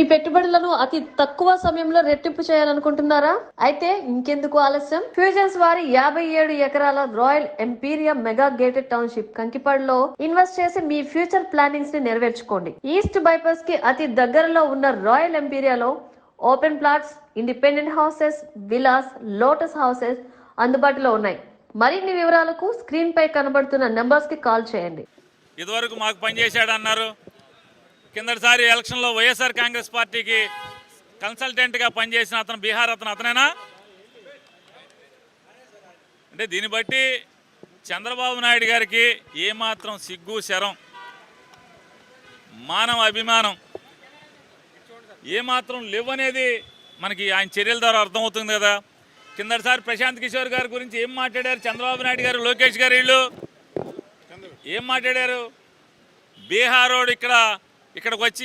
మీ పెట్టుబడులను అతి తక్కువ సమయంలో రెట్టింపు చేయాలనుకుంటున్నారా? అయితే ఇంకెందుకు ఆలస్యం? ఫ్యూచర్స్ వారి 57 ఎకరాల రాయల్ ఎంపీరియా మెగా గేటెడ్ టౌన్షిప్ కంకిపాడులో ఇన్వెస్ట్ చేసి మీ ఫ్యూచర్ ప్లానింగ్స్ ని నెరవేర్చుకోండి. ఈస్ట్ బైపాస్ కి అతి దగ్గరలో ఉన్న రాయల్ ఎంపీరియాలో open plots, independent houses, villas, lotus houses అందుబాటులో ఉన్నాయి. మరిన్ని వివరాలకు స్క్రీన్ పై కనబడుతున్న నంబర్స్ కి కాల్ చేయండి. ఇదివరకు మాకు పనిచేశాడు అన్నారు. కిందటిసారి ఎలక్షన్లో వైఎస్ఆర్ కాంగ్రెస్ పార్టీకి కన్సల్టెంట్గా పనిచేసిన అతను బీహార్ అతనేనా? అంటే దీన్ని బట్టి చంద్రబాబు నాయుడు గారికి ఏమాత్రం సిగ్గు, శరం, మానవ అభిమానం ఏమాత్రం లేవనేది మనకి ఆయన చర్యల ద్వారా అర్థమవుతుంది కదా. కిందటిసారి ప్రశాంత్ కిషోర్ గారి గురించి ఏం మాట్లాడారు చంద్రబాబు నాయుడు గారు, లోకేష్ గారు, వీళ్ళు ఏం మాట్లాడారు? బీహారోడు ఇక్కడికి వచ్చి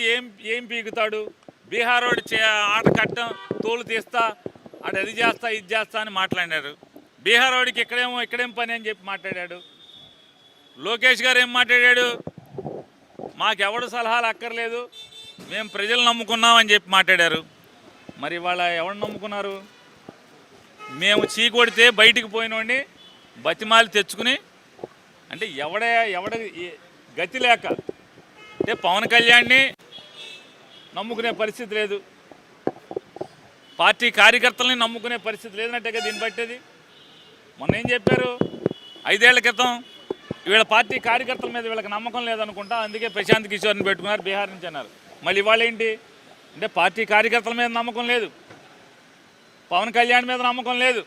ఏం పీకుతాడు, బీహారోడు ఆట కట్టం, తోలు తీస్తా, అది చేస్తా, ఇది చేస్తా అని మాట్లాడారు. బీహారోడికి ఇక్కడేం పని అని చెప్పి మాట్లాడాడు. లోకేష్ గారు ఏం మాట్లాడాడు? మాకెవడు సలహాలు అక్కర్లేదు, మేము ప్రజలు నమ్ముకున్నామని చెప్పి మాట్లాడారు. మరి ఇవాళ ఎవడు నమ్ముకున్నారు? మేము చీకొడితే బయటికి పోయినోడిని బతిమాలి తెచ్చుకుని, అంటే ఎవడ గతి లేక, అంటే పవన్ కళ్యాణ్ని నమ్ముకునే పరిస్థితి లేదు, పార్టీ కార్యకర్తలని నమ్ముకునే పరిస్థితి లేదన్నట్టుగా దీన్ని బట్టేది. మొన్న ఏం చెప్పారు? 5 ఏళ్ల క్రితం వీళ్ళ పార్టీ కార్యకర్తల మీద వీళ్ళకి నమ్మకం లేదనుకుంటా, అందుకే ప్రశాంత్ కిషోర్ని పెట్టుకున్నారు బీహార్ నుంచి అన్నారు. మళ్ళీ ఇవాళ ఏంటి అంటే పార్టీ కార్యకర్తల మీద నమ్మకం లేదు, పవన్ కళ్యాణ్ మీద నమ్మకం లేదు,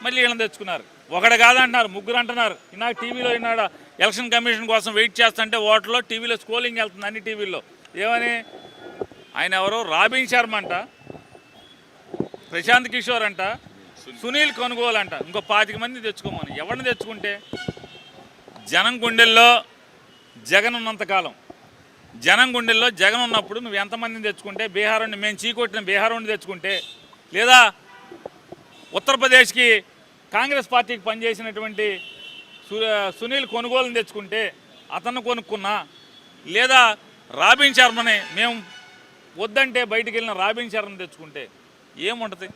మళ్ళీ వీళ్ళని తెచ్చుకున్నారు. ఒకడు కాదంటున్నారు, ముగ్గురు అంటున్నారు. నాకు టీవీలో ఈనాడు ఎలక్షన్ కమిషన్ కోసం వెయిట్ చేస్తుంటే ఓట్లో టీవీలో స్క్రోలింగ్ వెళ్తుంది, అన్ని టీవీల్లో. ఏమని? ఆయన ఎవరో రాబిన్ శర్మ అంట, ప్రశాంత్ కిషోర్ అంట, సునీల్ కొనుగోలు అంట, ఇంకో 25 మంది తెచ్చుకోమని. ఎవరిని తెచ్చుకుంటే జనం గుండెల్లో జగన్ ఉన్నంతకాలం, జనం గుండెల్లో జగన్ ఉన్నప్పుడు నువ్వు ఎంతమందిని తెచ్చుకుంటే, బీహార్ని మేము చీకొట్టిన బీహార్ని తెచ్చుకుంటే, లేదా ఉత్తరప్రదేశ్కి కాంగ్రెస్ పార్టీకి పనిచేసినటువంటి సునీల్ కొనుగోలుని తెచ్చుకుంటే అతను కొనుక్కున్నా, లేదా రాబిన్ శర్మని మేము వద్దంటే బయటికి వెళ్ళిన రాబిన్ శర్మని తెచ్చుకుంటే ఏముంటుంది?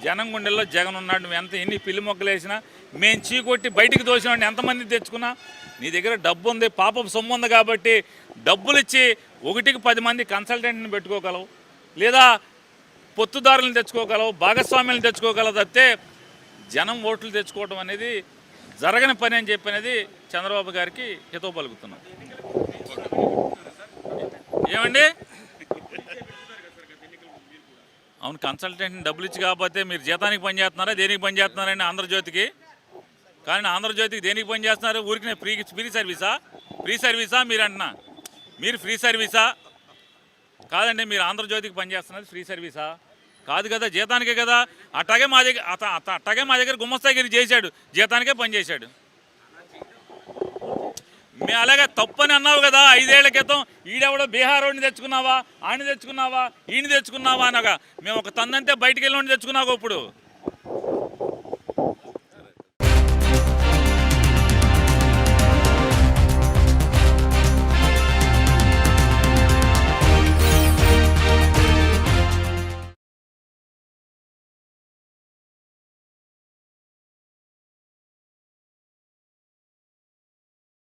జనం గుండెల్లో జగన్ ఉన్నాడు. నువ్వు ఎన్ని పిల్లి మొక్కలు వేసినా, మేము చీకొట్టి బయటికి తోసినాడిని ఎంతమంది తెచ్చుకున్నా, నీ దగ్గర డబ్బు ఉంది, పాపపు సొమ్ము ఉంది కాబట్టి డబ్బులు ఇచ్చి 1కి 10 మంది కన్సల్టెంట్ని పెట్టుకోగలవు, లేదా పొత్తుదారులను తెచ్చుకోగలవు, భాగస్వామ్యాలను తెచ్చుకోగలవు. తప్పితే జనం ఓట్లు తెచ్చుకోవడం అనేది జరగని పని అని చెప్పనేది చంద్రబాబు గారికి హితవు పలుకుతున్నాం. ఏమండి? అవును, కన్సల్టెంట్ని డబ్బులు ఇచ్చి కాకపోతే మీరు జీతానికి పనిచేస్తున్నారా, దేనికి పనిచేస్తున్నారండి? ఆంధ్రజ్యోతికి. కానీ ఆంధ్రజ్యోతికి దేనికి పనిచేస్తున్నారు? ఊరికి ఫ్రీ సర్వీసా మీరు అంటున్నా? మీరు ఫ్రీ సర్వీసా కాదండి, మీరు ఆంధ్రజ్యోతికి పనిచేస్తున్నది ఫ్రీ సర్వీసా కాదు కదా, జీతానికే కదా. అట్టాగే మా దగ్గర గుమస్తాగిరి చేశాడు, జీతానికే పనిచేశాడు. మేము అలాగే తప్పని అన్నావు కదా 5 ఏళ్ల క్రితం. ఈడెవడో బీహారోడిని తెచ్చుకున్నావా, ఆయన తెచ్చుకున్నావా, ఈయన తెచ్చుకున్నావా అనగా మేము ఒక తందంతే బయటికి వెళ్ళి తెచ్చుకున్నావు. ఇప్పుడు